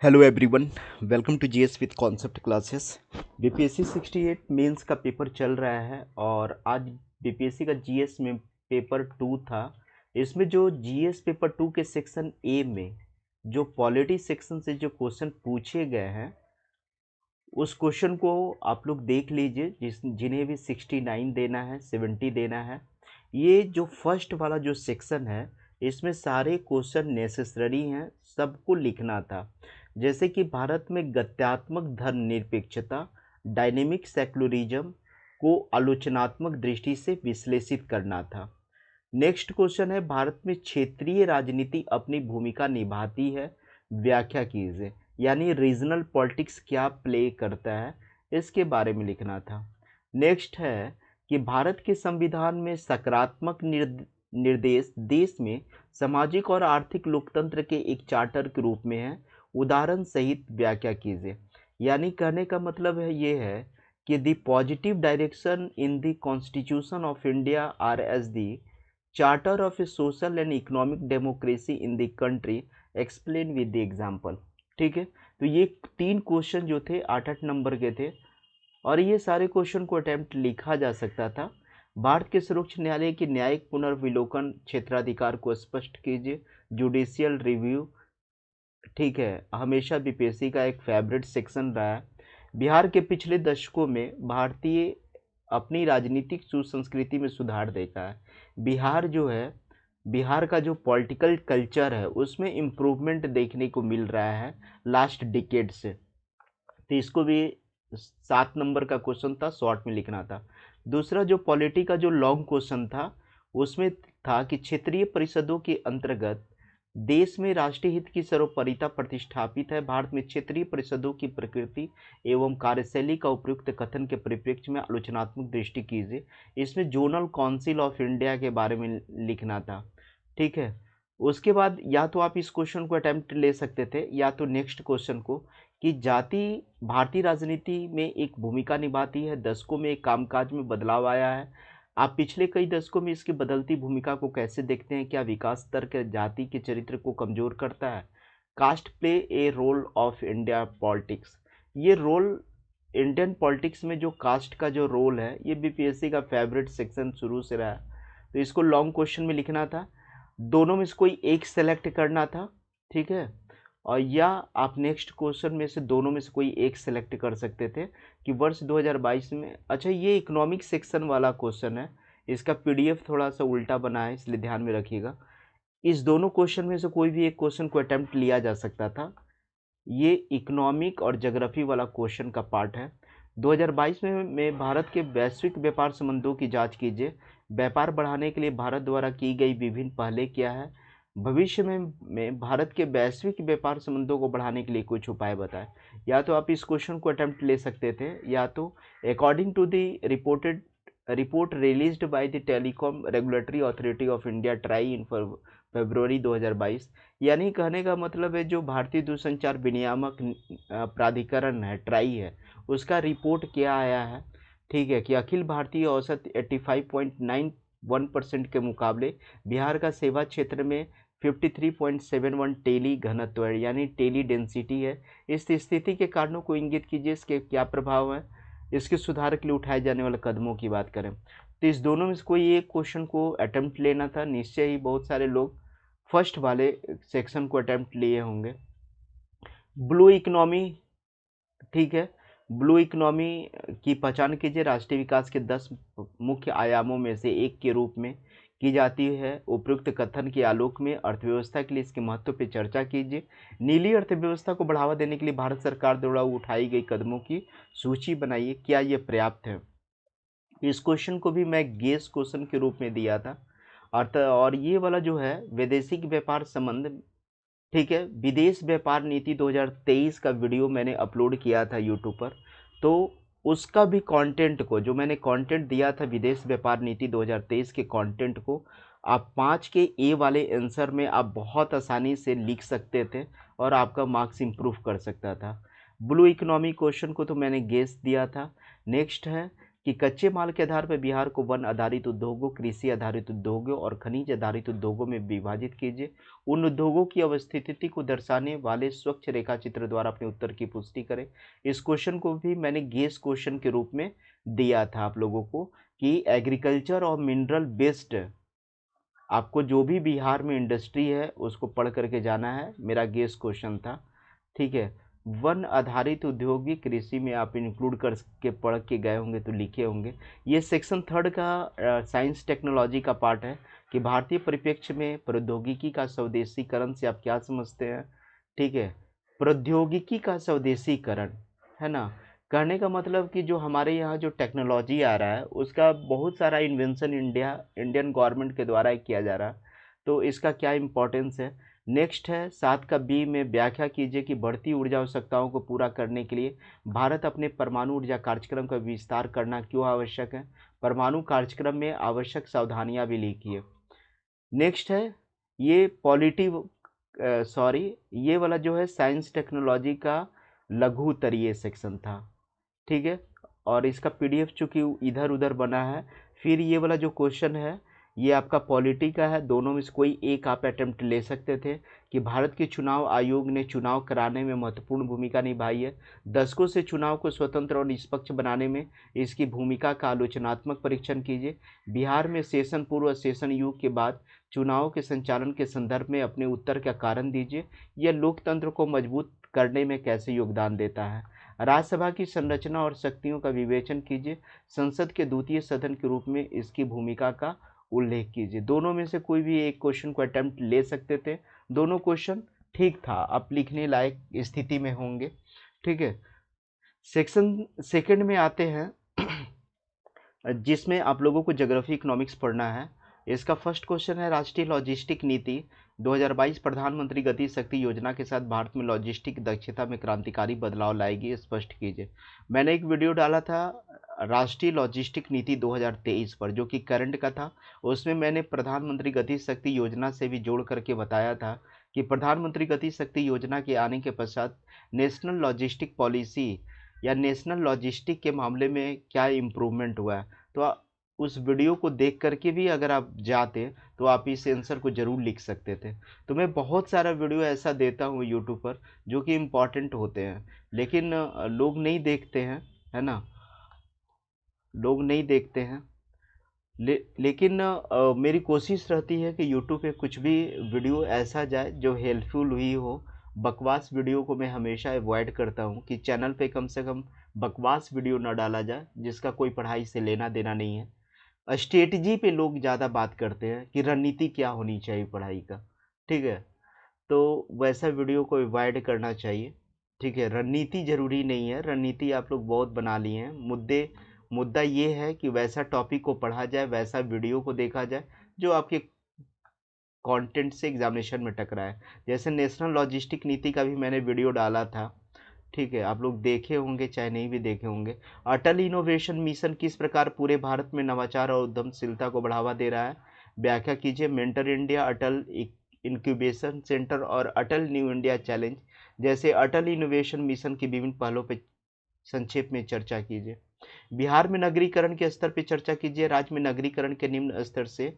Hello everyone, welcome to GS with concept classes. BPSC 68 mains का paper चल रहा है और आज बीपीएससी का जीएस में पेपर 2 था। इसमें जो जीएस पेपर 2 के सेक्शन ए में जो पॉलिटी सेक्शन से जो क्वेश्चन पूछे गए हैं उस क्वेश्चन को आप लोग देख लीजिए, जिन्हें भी 69 देना है, 70 देना है। ये जो फर्स्ट वाला जो सेक्शन है इसमें सारे क्वेश्चन नेसेसरी हैं, सबको लिखना था। जैसे कि भारत में गत्यात्मक धर्मनिरपेक्षता, डायनेमिक सेक्युलरिज्म को आलोचनात्मक दृष्टि से विश्लेषित करना था। नेक्स्ट क्वेश्चन है, भारत में क्षेत्रीय राजनीति अपनी भूमिका निभाती है, व्याख्या कीजिए। यानी रीजनल पॉलिटिक्स क्या प्ले करता है, इसके बारे में लिखना था। नेक्स्ट है कि भारत के संविधान में सकारात्मक निर्देश देश में सामाजिक और आर्थिक लोकतंत्र के एक चार्टर के रूप में है, उदाहरण सहित व्याख्या कीजिए। यानी कहने का मतलब है ये है कि the positive direction in the constitution of India are as the charter of a social and economic democracy in the country, explain with the example. ठीक है, तो ये 3 क्वेश्चन जो थे 8-8 नंबर के थे और ये सारे क्वेश्चन को अटेम्प्ट लिखा जा सकता था। भारत के सर्वोच्च न्यायालय की न्यायिक पुनर्विलोकन क्षेत्राधिकार को स्पष्ट कीजिए, जुडिशियल रिव्यू। ठीक है, हमेशा बीपीएससी का एक फेवरेट सेक्शन रहा है। बिहार के पिछले दशकों में भारतीय अपनी राजनीतिक सुसंस्कृति में सुधार देखा है। बिहार जो है, बिहार का जो पॉलिटिकल कल्चर है उसमें इम्प्रूवमेंट देखने को मिल रहा है लास्ट डिकेड से। तो इसको भी 7 नंबर का क्वेश्चन था, शॉर्ट में लिखना था। दूसरा जो पॉलिटी का जो लॉन्ग क्वेश्चन था उसमें था कि क्षेत्रीय परिषदों के अंतर्गत देश में राष्ट्रीय हित की सर्वोपरिता प्रतिष्ठापित है। भारत में क्षेत्रीय परिषदों की प्रकृति एवं कार्यशैली का उपयुक्त कथन के परिप्रेक्ष्य में आलोचनात्मक दृष्टि कीजिए। इसमें जोनल काउंसिल ऑफ इंडिया के बारे में लिखना था। ठीक है, उसके बाद या तो आप इस क्वेश्चन को अटेम्प्ट ले सकते थे या तो नेक्स्ट क्वेश्चन को कि जाति भारतीय राजनीति में एक भूमिका निभाती है, दशकों में एक कामकाज में बदलाव आया है। आप पिछले कई दशकों में इसकी बदलती भूमिका को कैसे देखते हैं? क्या विकास स्तर के जाति के चरित्र को कमजोर करता है? Caste play a role of India politics. ये रोल इंडियन पॉलिटिक्स में जो कास्ट का जो रोल है ये बीपीएससी का फेवरेट सेक्शन शुरू से रहा है। तो इसको लॉन्ग क्वेश्चन में लिखना था, दोनों में से कोई एक सेलेक्ट करना था। ठीक है, और या आप नेक्स्ट क्वेश्चन में से दोनों में से कोई एक सेलेक्ट कर सकते थे कि वर्ष 2022 में। अच्छा, ये इकोनॉमिक सेक्शन वाला क्वेश्चन है, इसका पीडीएफ थोड़ा सा उल्टा बना है इसलिए ध्यान में रखिएगा। इस दोनों क्वेश्चन में से कोई भी एक क्वेश्चन को अटेम्प्ट लिया जा सकता था। ये इकोनॉमिक और ज्योग्राफी वाला क्वेश्चन का पार्ट है। 2022 में भारत के वैश्विक व्यापार संबंधों की जांच कीजिए। व्यापार बढ़ाने के लिए भारत द्वारा की गई विभिन्न पहलें क्या है? भविष्य में भारत के वैश्विक व्यापार संबंधों को बढ़ाने के लिए कुछ उपाय बताएं। या तो आप इस क्वेश्चन को अटेम्प्ट ले सकते थे या तो according to the report released by the telecom regulatory authority of India TRAI in February 2022। यानी कहने का मतलब है जो भारतीय दूरसंचार विनियामक प्राधिकरण है, ट्राई है, उसका रिपोर्ट क्या आया है? ठीक है, कि अखिल भारतीय औसत 85.91% के मुकाबले बिहार का सेवा क्षेत्र में 53.71 टेली घनत्व है, यानी टेली डेंसिटी है। इस स्थिति के कारणों को इंगित कीजिए, इसके क्या प्रभाव है, इसके सुधार के लिए उठाए जाने वाले कदमों की बात करें। तो इस दोनों में से कोई एक क्वेश्चन को अटेम्प्ट लेना था। निश्चय ही बहुत सारे लोग फर्स्ट वाले सेक्शन को अटेम्प्ट लिए होंगे। ब्लू इकोनॉमी, ठीक है, ब्लू इकोनॉमी की पहचान कीजिए। राष्ट्रीय विकास के 10 मुख्य आयामों में से एक के रूप में की जाती है। उपयुक्त कथन के आलोक में अर्थव्यवस्था के लिए इसके महत्व पर चर्चा कीजिए। नीली अर्थव्यवस्था को बढ़ावा देने के लिए भारत सरकार द्वारा उठाई गई कदमों की सूची बनाइए, क्या ये पर्याप्त है? इस क्वेश्चन को भी मैं गेस क्वेश्चन के रूप में दिया था। और ये वाला जो है वैदेशिक व्यापार संबंध, ठीक है, विदेश व्यापार नीति 2023 का वीडियो मैंने अपलोड किया था यूट्यूब पर। तो उसका भी कंटेंट को, जो मैंने कंटेंट दिया था विदेश व्यापार नीति 2023 के कंटेंट को, आप 5 के ए वाले आंसर में आप बहुत आसानी से लिख सकते थे और आपका मार्क्स इंप्रूव कर सकता था। ब्लू इकोनॉमी क्वेश्चन को तो मैंने गेस दिया था। नेक्स्ट है कि कच्चे माल के आधार पर बिहार को वन आधारित उद्योगों, कृषि आधारित उद्योगों और खनिज आधारित उद्योगों में विभाजित कीजिए। उन उद्योगों की अवस्थिति को दर्शाने वाले स्वच्छ रेखा चित्र द्वारा अपने उत्तर की पुष्टि करें। इस क्वेश्चन को भी मैंने गेस क्वेश्चन के रूप में दिया था आप लोगों को कि एग्रीकल्चर और मिनरल बेस्ड आपको जो भी बिहार में इंडस्ट्री है उसको पढ़ करके जाना है, मेरा गेस क्वेश्चन था। ठीक है, वन आधारित औद्योगिक कृषि में आप इंक्लूड करके पढ़ के गए होंगे तो लिखे होंगे। ये सेक्शन 3 का साइंस टेक्नोलॉजी का पार्ट है कि भारतीय परिप्रेक्ष्य में प्रौद्योगिकी का स्वदेशीकरण से आप क्या समझते हैं। ठीक है, प्रौद्योगिकी का स्वदेशीकरण है ना, कहने का मतलब कि जो हमारे यहाँ जो टेक्नोलॉजी आ रहा है उसका बहुत सारा इन्वेंशन इंडियन गवर्नमेंट के द्वारा ही किया जा रहा है, तो इसका क्या इम्पोर्टेंस है। नेक्स्ट है 7 का बी में व्याख्या कीजिए कि बढ़ती ऊर्जा आवश्यकताओं को पूरा करने के लिए भारत अपने परमाणु ऊर्जा कार्यक्रम का विस्तार करना क्यों आवश्यक है। परमाणु कार्यक्रम में आवश्यक सावधानियां भी लिखिए। नेक्स्ट है ये ये वाला जो है साइंस टेक्नोलॉजी का लघु उत्तरीय सेक्शन था। ठीक है, और इसका पीडीएफ चूंकि इधर उधर बना है। फिर ये वाला जो क्वेश्चन है ये आपका पॉलिटी का है, दोनों में से कोई एक आप अटेम्प्ट ले सकते थे कि भारत के चुनाव आयोग ने चुनाव कराने में महत्वपूर्ण भूमिका निभाई है। दशकों से चुनाव को स्वतंत्र और निष्पक्ष बनाने में इसकी भूमिका का आलोचनात्मक परीक्षण कीजिए। बिहार में सेशन पूर्व और सेशन युग के बाद चुनाव के संचालन के संदर्भ में अपने उत्तर का कारण दीजिए। यह लोकतंत्र को मजबूत करने में कैसे योगदान देता है। राज्यसभा की संरचना और शक्तियों का विवेचन कीजिए। संसद के द्वितीय सदन के रूप में इसकी भूमिका का उल्लेख कीजिए। दोनों में से कोई भी एक क्वेश्चन को अटेम्प्ट ले सकते थे, दोनों क्वेश्चन ठीक था, आप लिखने लायक स्थिति में होंगे। ठीक है, सेक्शन सेकंड में आते हैं जिसमें आप लोगों को ज्योग्राफी इकोनॉमिक्स पढ़ना है। इसका फर्स्ट क्वेश्चन है राष्ट्रीय लॉजिस्टिक नीति 2022 प्रधानमंत्री गति शक्ति योजना के साथ भारत में लॉजिस्टिक दक्षता में क्रांतिकारी बदलाव लाएगी, स्पष्ट कीजिए। मैंने एक वीडियो डाला था राष्ट्रीय लॉजिस्टिक नीति 2023 पर जो कि करंट का था। उसमें मैंने प्रधानमंत्री गति शक्ति योजना से भी जोड़ करके बताया था कि प्रधानमंत्री गति शक्ति योजना के आने के पश्चात नेशनल लॉजिस्टिक पॉलिसी या नेशनल लॉजिस्टिक के मामले में क्या इम्प्रूवमेंट हुआ है। तो उस वीडियो को देख करके भी अगर आप जाते तो आप इस आंसर को ज़रूर लिख सकते थे। तो मैं बहुत सारा वीडियो ऐसा देता हूँ यूट्यूब पर जो कि इम्पॉर्टेंट होते हैं, लेकिन लोग नहीं देखते हैं, है ना, लोग नहीं देखते हैं। लेकिन मेरी कोशिश रहती है कि यूट्यूब पे कुछ भी वीडियो ऐसा जाए जो हेल्पफुल हुई हो। बकवास वीडियो को मैं हमेशा अवॉइड करता हूँ कि चैनल पे कम से कम बकवास वीडियो न डाला जाए जिसका कोई पढ़ाई से लेना देना नहीं है। स्ट्रेटजी पे लोग ज़्यादा बात करते हैं कि रणनीति क्या होनी चाहिए पढ़ाई का। ठीक है, तो वैसा वीडियो को अवॉइड करना चाहिए। ठीक है, रणनीति ज़रूरी नहीं है, रणनीति आप लोग बहुत बना लिए हैं। मुद्दा ये है कि वैसा टॉपिक को पढ़ा जाए, वैसा वीडियो को देखा जाए जो आपके कंटेंट से एग्जामिनेशन में टकराए। जैसे नेशनल लॉजिस्टिक नीति का भी मैंने वीडियो डाला था। ठीक है, आप लोग देखे होंगे चाहे नहीं भी देखे होंगे। अटल इनोवेशन मिशन किस प्रकार पूरे भारत में नवाचार और उद्यमशीलता को बढ़ावा दे रहा है, व्याख्या कीजिए। मेंटर इंडिया, अटल इंक्यूबेशन सेंटर और अटल न्यू इंडिया चैलेंज जैसे अटल इनोवेशन मिशन की विभिन्न पहलों पर संक्षेप में चर्चा कीजिए। बिहार में नगरीकरण के स्तर पर चर्चा कीजिए। राज्य में नगरीकरण के निम्न स्तर से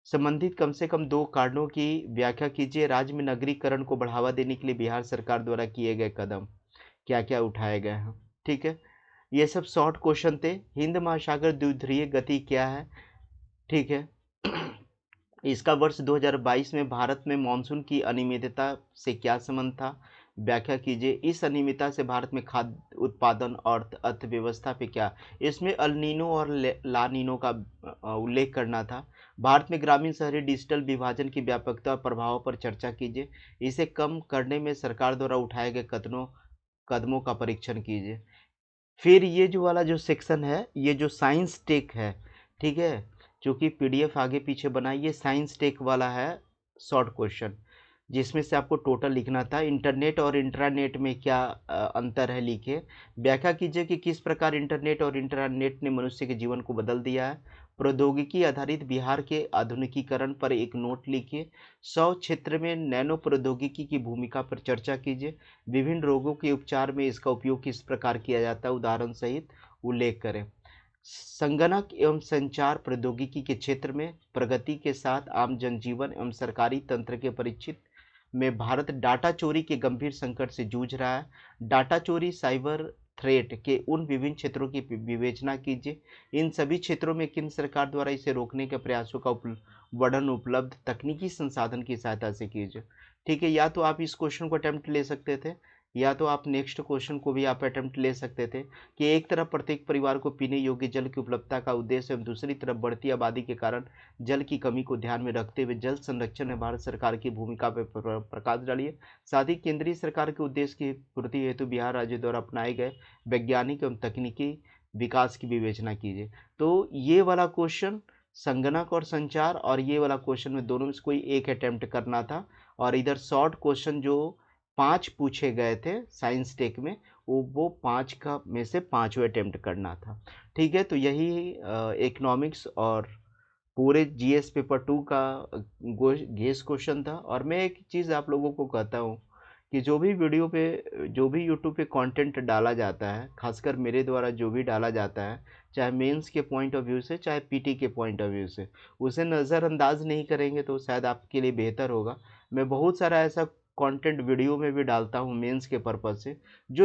संबंधित कम से कम 2 कारणों की व्याख्या कीजिए। राज्य में नगरीकरण को बढ़ावा देने के लिए बिहार सरकार द्वारा किए गए कदम क्या क्या उठाए गए हैं। ठीक है, ये सब शॉर्ट क्वेश्चन थे। हिंद महासागर द्विध्रुवीय गति क्या है। ठीक है, इसका वर्ष 2022 में भारत में मानसून की अनियमितता से क्या संबंध था, व्याख्या कीजिए। इस अनियमितता से भारत में खाद्य उत्पादन और अर्थव्यवस्था पे क्या, इसमें अल नीनो और ला नीनो का उल्लेख करना था। भारत में ग्रामीण शहरी डिजिटल विभाजन की व्यापकता और प्रभाव पर चर्चा कीजिए। इसे कम करने में सरकार द्वारा उठाए गए कदमों का परीक्षण कीजिए। फिर ये जो वाला जो सेक्शन है, ये जो साइंस टेक है, ठीक है, क्योंकि पीडीएफ आगे पीछे बना, ये साइंस टेक वाला है शॉर्ट क्वेश्चन जिसमें से आपको टोटल लिखना था। इंटरनेट और इंट्रानेट में क्या अंतर है, लिखिए। व्याख्या कीजिए कि किस प्रकार इंटरनेट और इंट्रानेट ने मनुष्य के जीवन को बदल दिया है। प्रौद्योगिकी आधारित बिहार के आधुनिकीकरण पर एक नोट लिखिए। 100 क्षेत्र में नैनो प्रौद्योगिकी की भूमिका पर चर्चा कीजिए। विभिन्न रोगों के उपचार में इसका उपयोग किस प्रकार किया जाता है, उदाहरण सहित उल्लेख करें। संगणक एवं संचार प्रौद्योगिकी के क्षेत्र में प्रगति के साथ आम जनजीवन एवं सरकारी तंत्र के परिचित में भारत डाटा चोरी के गंभीर संकट से जूझ रहा है। डाटा चोरी साइबर थ्रेट के उन विभिन्न क्षेत्रों की विवेचना कीजिए। इन सभी क्षेत्रों में केंद्र सरकार द्वारा इसे रोकने के प्रयासों का वर्णन उपलब्ध तकनीकी संसाधन की सहायता से कीजिए। ठीक है, या तो आप इस क्वेश्चन को अटेम्प्ट ले सकते थे, या तो आप नेक्स्ट क्वेश्चन को भी आप अटेम्प्ट ले सकते थे कि एक तरफ प्रत्येक परिवार को पीने योग्य जल की उपलब्धता का उद्देश्य एवं दूसरी तरफ बढ़ती आबादी के कारण जल की कमी को ध्यान में रखते हुए जल संरक्षण में भारत सरकार की भूमिका पर प्रकाश डालिए। साथ ही केंद्रीय सरकार के उद्देश्य की पूर्ति हेतु बिहार राज्य द्वारा अपनाए गए वैज्ञानिक एवं तकनीकी विकास की विवेचना कीजिए। तो ये वाला क्वेश्चन संगणक और संचार और ये वाला क्वेश्चन में दोनों में से कोई एक अटेम्प्ट करना था। और इधर शॉर्ट क्वेश्चन जो 5 पूछे गए थे साइंस टेक में, वो 5 का में से 5वें अटेम्प्ट करना था। ठीक है, तो यही इकोनॉमिक्स और पूरे जीएस पेपर 2 का गेस क्वेश्चन था। और मैं एक चीज़ आप लोगों को कहता हूँ कि जो भी वीडियो पे, जो भी यूट्यूब पे कंटेंट डाला जाता है, खासकर मेरे द्वारा जो भी डाला जाता है, चाहे मेंस के पॉइंट ऑफ व्यू से चाहे पीटी के पॉइंट ऑफ व्यू से, उसे नज़रअंदाज नहीं करेंगे तो शायद आपके लिए बेहतर होगा। मैं बहुत सारा ऐसा कंटेंट वीडियो में भी डालता हूँ मेंस के पर्पज़ से जो